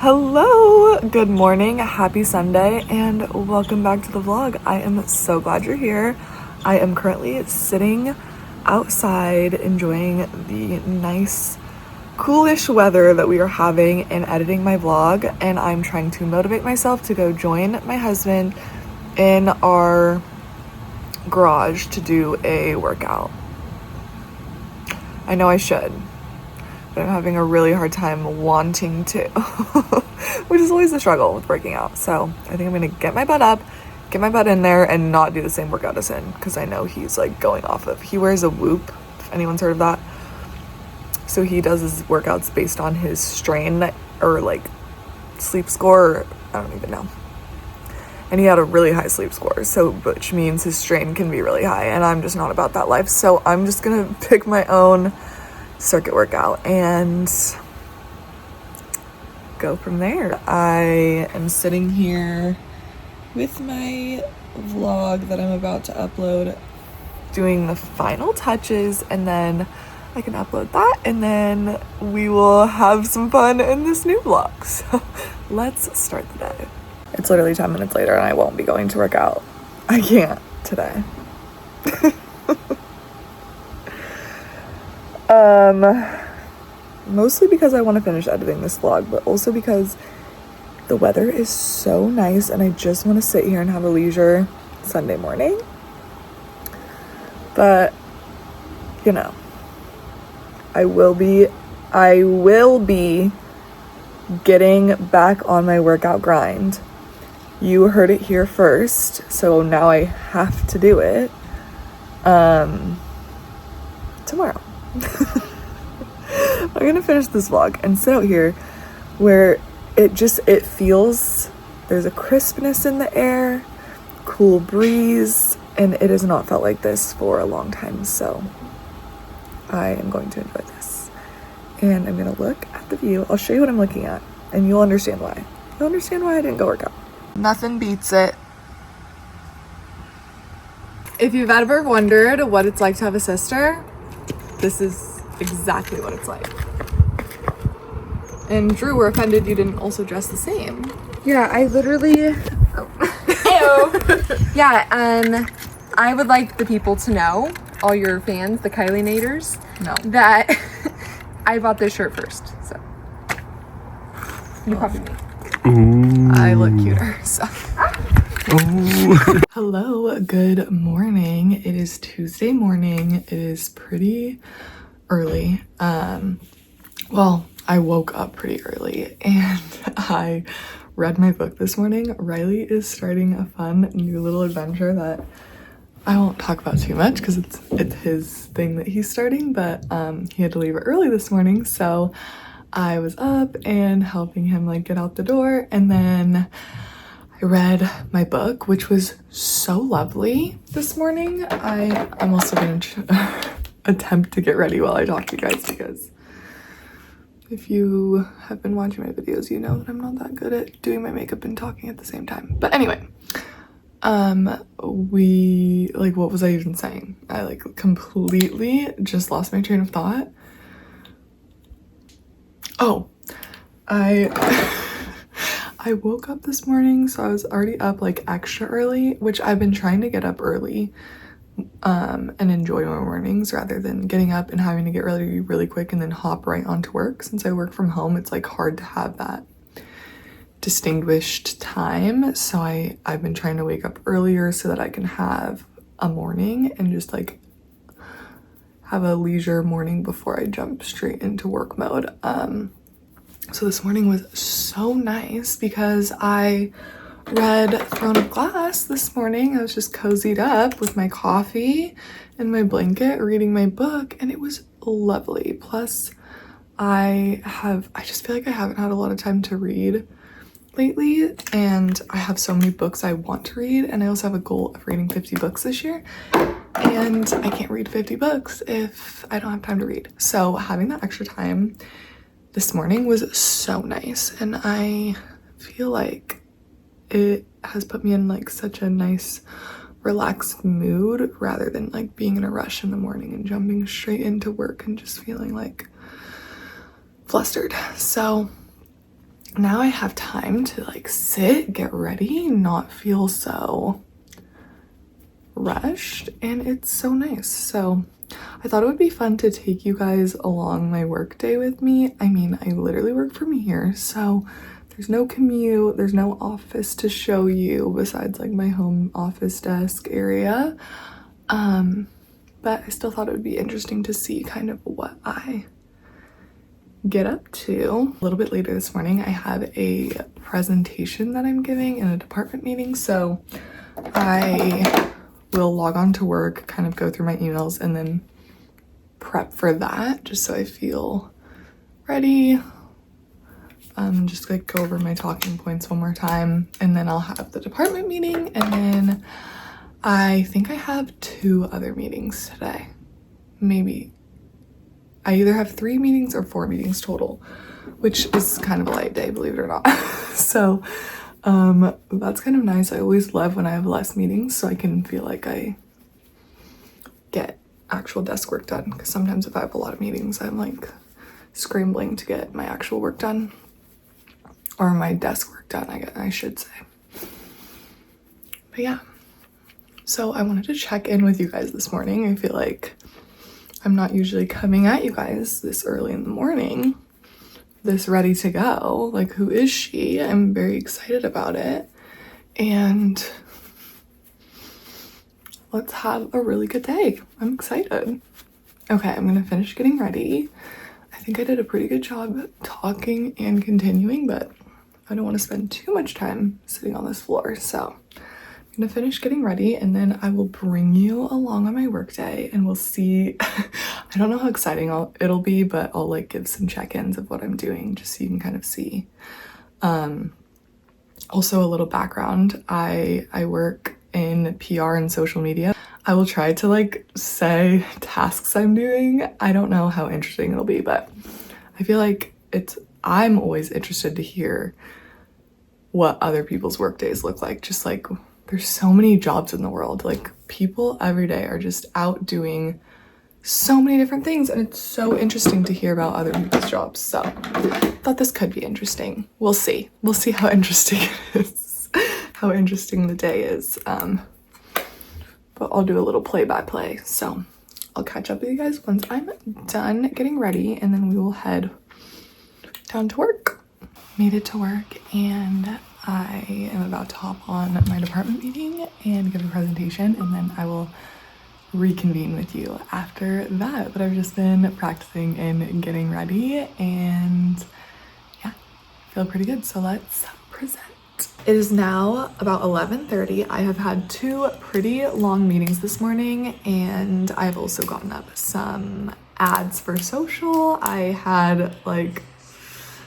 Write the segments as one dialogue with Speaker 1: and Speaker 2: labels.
Speaker 1: Hello, good morning, happy Sunday, and welcome back to the vlog. I am so glad you're here. I am currently sitting outside enjoying the nice coolish weather that we are having and editing my vlog, and I'm trying to motivate myself to go join my husband in our garage to do a workout. I know I should, but I'm having a really hard time wanting to, which is always the struggle with working out. So I think I'm gonna get my butt in there and not do the same workout as him, because I know he's like going off of, he wears a Whoop, if anyone's heard of that. So he does his workouts based on his strain or like sleep score, or I don't even know. And he had a really high sleep score, so which means his strain can be really high, and I'm just not about that life. So I'm just gonna pick my own circuit workout and go from there. I am sitting here with my vlog that I'm about to upload, doing the final touches, and then I can upload that, and then we will have some fun in this new vlog. So let's start the day. It's literally 10 minutes later and I won't be going to work out. I can't today. Mostly because I want to finish editing this vlog, but also because the weather is so nice and I just want to sit here and have a leisure Sunday morning. But, you know, I will be getting back on my workout grind. You heard it here first, so now I have to do it tomorrow. I'm gonna finish this vlog and sit out here where it feels, there's a crispness in the air, cool breeze, and it has not felt like this for a long time. So I am going to enjoy this, and I'm gonna look at the view. I'll show you what I'm looking at and you'll understand why. You'll understand why I didn't go work out. Nothing beats it. If you've ever wondered what it's like to have a sister, this is exactly what it's like. And Drew, we're offended you didn't also dress the same.
Speaker 2: Yeah, I literally... Oh. Yeah, I would like the people to know, all your fans, the Kylie-nators, that I bought this shirt first, so. You copied me.
Speaker 1: Ooh. I look cuter, so. Hello, good morning. It is Tuesday morning. It is pretty early. Well, I woke up pretty early and I read my book this morning. Riley is starting a fun new little adventure that I won't talk about too much because it's his thing that he's starting, but he had to leave early this morning, so I was up and helping him like get out the door, and then I read my book, which was so lovely this morning. I'm also going to attempt to get ready while I talk to you guys, because if you have been watching my videos, you know that I'm not that good at doing my makeup and talking at the same time. But anyway, what was I even saying? I like completely just lost my train of thought. Oh, I woke up this morning, so I was already up like extra early, which I've been trying to get up early and enjoy my mornings rather than getting up and having to get ready really quick and then hop right onto work. Since I work from home, it's like hard to have that distinguished time. So I've been trying to wake up earlier so that I can have a morning and just like have a leisure morning before I jump straight into work mode. So this morning was so nice because I read Throne of Glass this morning. I was just cozied up with my coffee and my blanket reading my book, and it was lovely. Plus I just feel like I haven't had a lot of time to read lately, and I have so many books I want to read, and I also have a goal of reading 50 books this year, and I can't read 50 books if I don't have time to read. So having that extra time this morning was so nice, and I feel like it has put me in like such a nice relaxed mood rather than like being in a rush in the morning and jumping straight into work and just feeling like flustered. So now I have time to like sit, get ready, not feel so rushed, and it's so nice. So I thought it would be fun to take you guys along my work day with me. I mean, I literally work from here, so there's no commute, there's no office to show you besides like my home office desk area. But I still thought it would be interesting to see kind of what I get up to. A little bit later this morning, I have a presentation that I'm giving in a department meeting, so I will log on to work, kind of go through my emails, and then prep for that just so I feel ready. Just like go over my talking points one more time, and then I'll have the department meeting, and then I think I have 2 other meetings today. Maybe I either have 3 meetings or 4 meetings total, which is kind of a light day, believe it or not. So that's kind of nice. I always love when I have less meetings so I can feel like I get actual desk work done, because sometimes if I have a lot of meetings, I'm like scrambling to get my actual work done, or my desk work done, I should say. But yeah, so I wanted to check in with you guys this morning. I feel like I'm not usually coming at you guys this early in the morning, this ready to go. Like, who is she? I'm very excited about it, and let's have a really good day. I'm excited. Okay, I'm gonna finish getting ready. I think I did a pretty good job talking and continuing, but I don't want to spend too much time sitting on this floor. So I'm gonna finish getting ready, and then I will bring you along on my workday, and we'll see. I don't know how exciting it'll be, but I'll like give some check-ins of what I'm doing just so you can kind of see. Also, a little background. I work in PR and social media. I will try to like say tasks I'm doing. I don't know how interesting it'll be, but I feel like I'm always interested to hear what other people's work days look like. Just like, there's so many jobs in the world. Like, people every day are just out doing so many different things, and it's so interesting to hear about other people's jobs. So I thought this could be interesting. We'll see how interesting it is, how interesting the day is. But I'll do a little play-by-play. So I'll catch up with you guys once I'm done getting ready, and then we will head down to work. Made it to work, and I am about to hop on my department meeting and give a presentation, and then I will reconvene with you after that. But I've just been practicing and getting ready, and yeah, feel pretty good. So let's present. It is now about 11:30. I have had 2 pretty long meetings this morning, and I've also gotten up some ads for social. I had like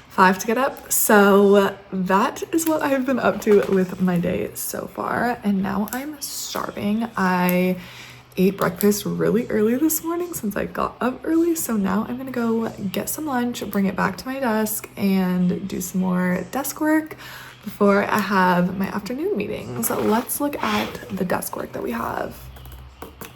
Speaker 1: 5 to get up. So that is what I've been up to with my day so far. And now I'm starving. I ate breakfast really early this morning since I got up early. So now I'm gonna go get some lunch, bring it back to my desk, and do some more desk work before I have my afternoon meetings. So let's look at the desk work that we have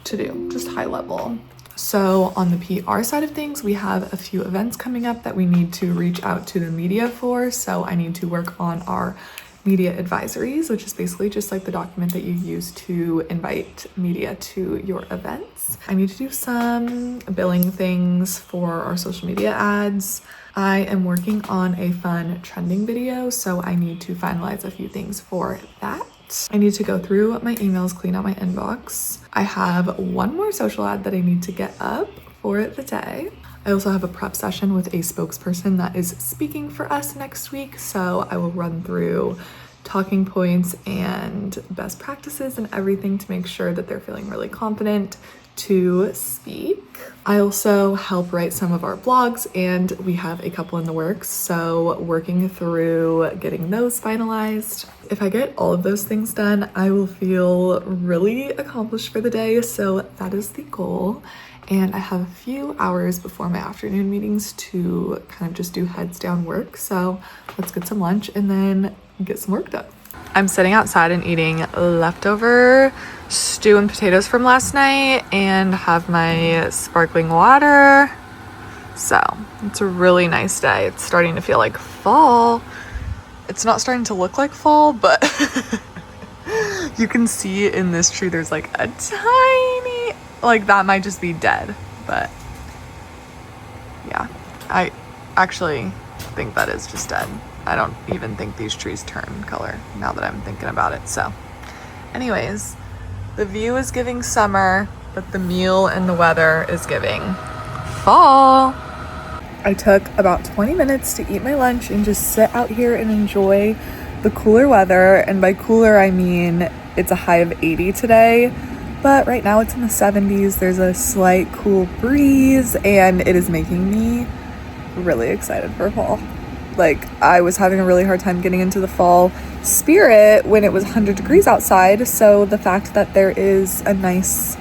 Speaker 1: to do, just high level. So on the PR side of things, we have a few events coming up that we need to reach out to the media for. So I need to work on our media advisories, which is basically just like the document that you use to invite media to your events. I need to do some billing things for our social media ads. I am working on a fun trending video, so I need to finalize a few things for that. I need to go through my emails, clean out my inbox. I have one more social ad that I need to get up for the day. I also have a prep session with a spokesperson that is speaking for us next week, so I will run through talking points and best practices and everything to make sure that they're feeling really confident to speak. I also help write some of our blogs, and we have a couple in the works, so working through getting those finalized. If I get all of those things done, I will feel really accomplished for the day, so that is the goal. And I have a few hours before my afternoon meetings to kind of just do heads down work, so let's get some lunch and then get some work done. I'm sitting outside and eating leftover stew and potatoes from last night and have my sparkling water. So it's a really nice day. It's starting to feel like fall. it's not starting to look like fall, but you can see in this tree there's like a tiny, like that might just be dead, but yeah, I actually think that is just dead. I don't even think these trees turn color now that I'm thinking about it. So anyways, the view is giving summer, but the meal and the weather is giving fall. I took about 20 minutes to eat my lunch and just sit out here and enjoy the cooler weather. And by cooler, I mean it's a high of 80 today, but right now it's in the 70s. There's a slight cool breeze and it is making me really excited for fall. Like, I was having a really hard time getting into the fall spirit when it was 100 degrees outside. So the fact that there is a nice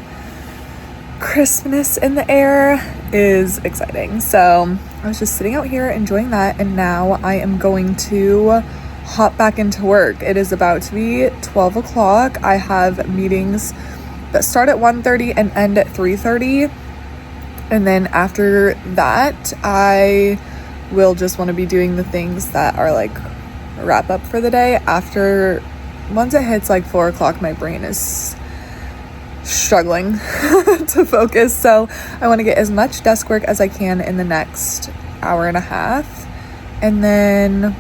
Speaker 1: crispness in the air is exciting. So I was just sitting out here enjoying that, and now I am going to hop back into work. It is about to be 12 o'clock. I have meetings that start at 1:30 and end at 3:30. And then after that, I will just want to be doing the things that are like wrap up for the day. Once it hits like 4 o'clock, my brain is struggling to focus. So I want to get as much desk work as I can in the next hour and a half. And then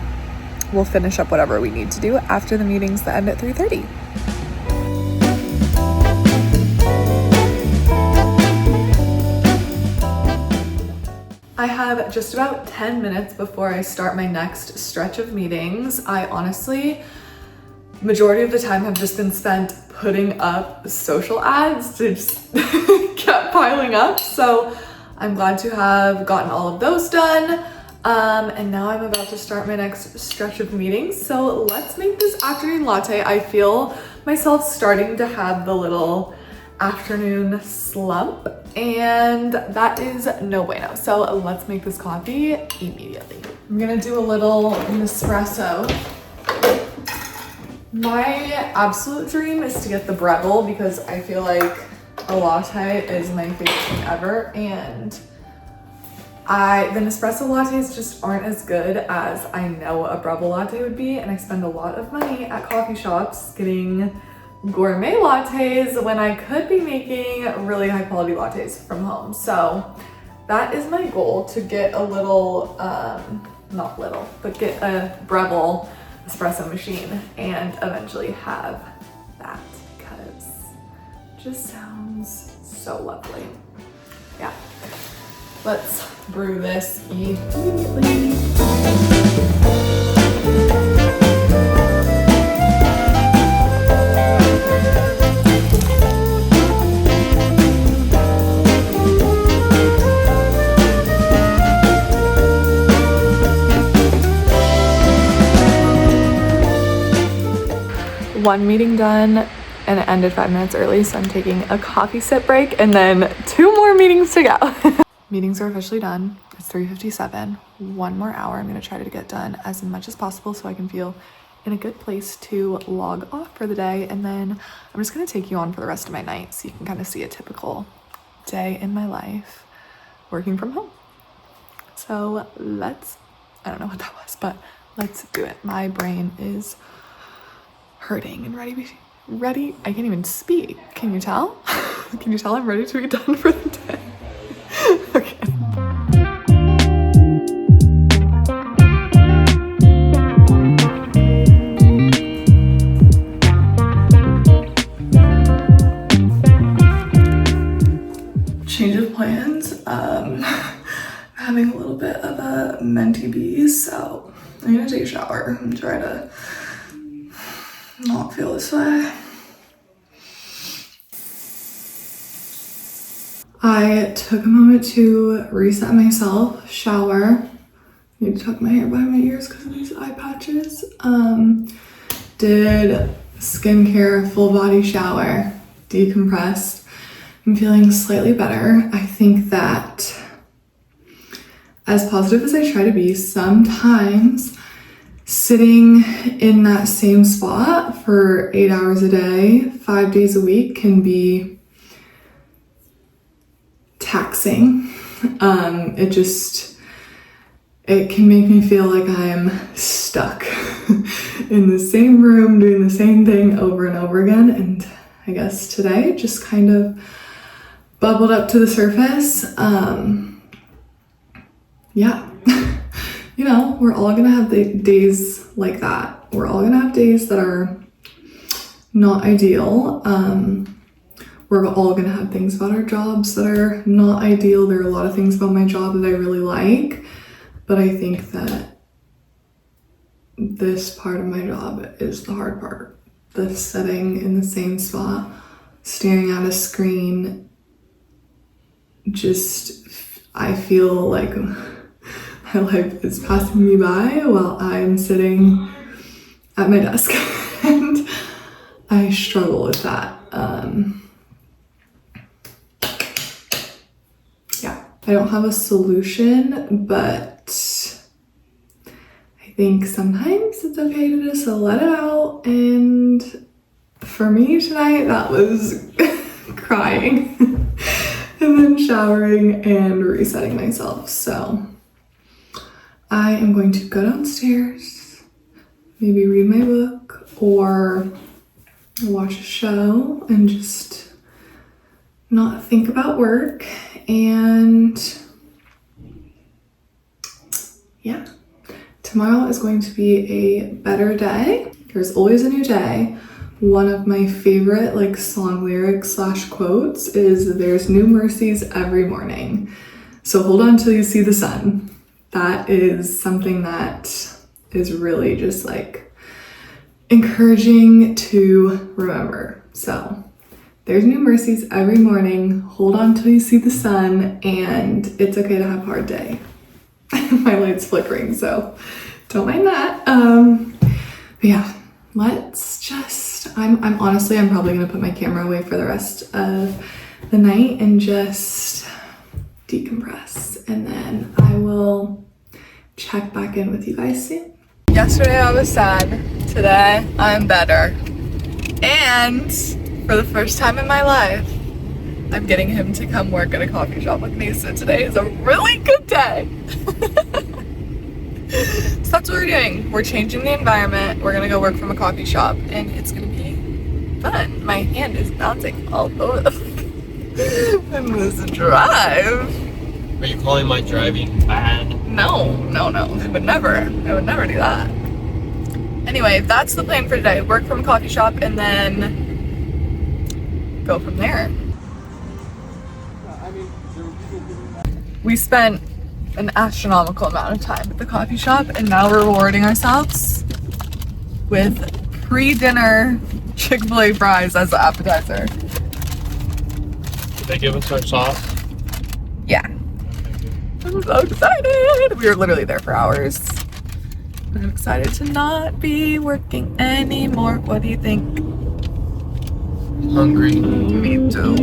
Speaker 1: we'll finish up whatever we need to do after the meetings that end at 3:30. I have just about 10 minutes before I start my next stretch of meetings. I honestly, majority of the time have just been spent putting up social ads to just kept piling up. So I'm glad to have gotten all of those done. And now I'm about to start my next stretch of meetings. So let's make this afternoon latte. I feel myself starting to have the little afternoon slump, and that is no bueno. So let's make this coffee immediately. I'm gonna do a little Nespresso. My absolute dream is to get the Breville because I feel like a latte is my favorite thing ever, and the Nespresso lattes just aren't as good as I know a Breville latte would be, and I spend a lot of money at coffee shops getting gourmet lattes when I could be making really high quality lattes from home. So that is my goal, to get a little, not little, but get a Breville espresso machine and eventually have that, because it just sounds so lovely. Yeah, let's brew this immediately. One meeting done and it ended 5 minutes early, so I'm taking a coffee sip break and then 2 more meetings to go. Meetings are officially done. It's 3:57. 1 more hour. I'm gonna try to get done as much as possible so I can feel in a good place to log off for the day, and then I'm just gonna take you on for the rest of my night so you can kind of see a typical day in my life working from home. So I don't know what that was, but let's do it. My brain is hurting and ready. I can't even speak. Can you tell? Can you tell I'm ready to be done for the day? Okay. Change of plans. I'm having a little bit of a mentee bee, so I'm gonna take a shower and try to not feel this way. I took a moment to reset myself, shower. Need to tuck my hair behind my ears because of these eye patches. Did skincare, full body shower, decompressed. I'm feeling slightly better. I think that, as positive as I try to be, sometimes sitting in that same spot for 8 hours a day, 5 days a week can be taxing. it can make me feel like I'm stuck in the same room doing the same thing over and over again. And I guess today just kind of bubbled up to the surface. Yeah, you know, we're all gonna have days like that. We're all gonna have days that are not ideal. We're all gonna have things about our jobs that are not ideal. There are a lot of things about my job that I really like, but I think that this part of my job is the hard part. The sitting in the same spot, staring at a screen, just, I feel like my life is passing me by while I'm sitting at my desk. And I struggle with that. Yeah, I don't have a solution, but I think sometimes it's okay to just let it out. And for me tonight, that was crying and then showering and resetting myself. So I am going to go downstairs, maybe read my book or watch a show and just not think about work. And yeah, tomorrow is going to be a better day. There's always a new day. One of my favorite like song lyrics / quotes is there's new mercies every morning. So hold on till you see the sun. That is something that is really just like encouraging to remember. So there's new mercies every morning. Hold on till you see the sun, and it's okay to have a hard day. My light's flickering, so don't mind that. But yeah, let's just, I'm honestly, I'm probably gonna put my camera away for the rest of the night and just decompress, and then I will check back in with you guys soon. Yesterday I was sad. Today I'm better. And for the first time in my life, I'm getting him to come work at a coffee shop with me. So today is a really good day. So that's what we're doing. We're changing the environment. We're gonna go work from a coffee shop, and it's gonna be fun. My hand is bouncing all over the in this drive.
Speaker 3: Are you calling my driving bad?
Speaker 1: No. I would never do that. Anyway, that's the plan for today. Work from a coffee shop and then go from there. We spent an astronomical amount of time at the coffee shop, and now we're rewarding ourselves with pre-dinner Chick-fil-A fries as the appetizer.
Speaker 3: Did they give us our sauce?
Speaker 1: Yeah. I'm so excited. We were literally there for hours. I'm excited to not be working anymore. What do you think?
Speaker 3: Hungry.
Speaker 1: Me too.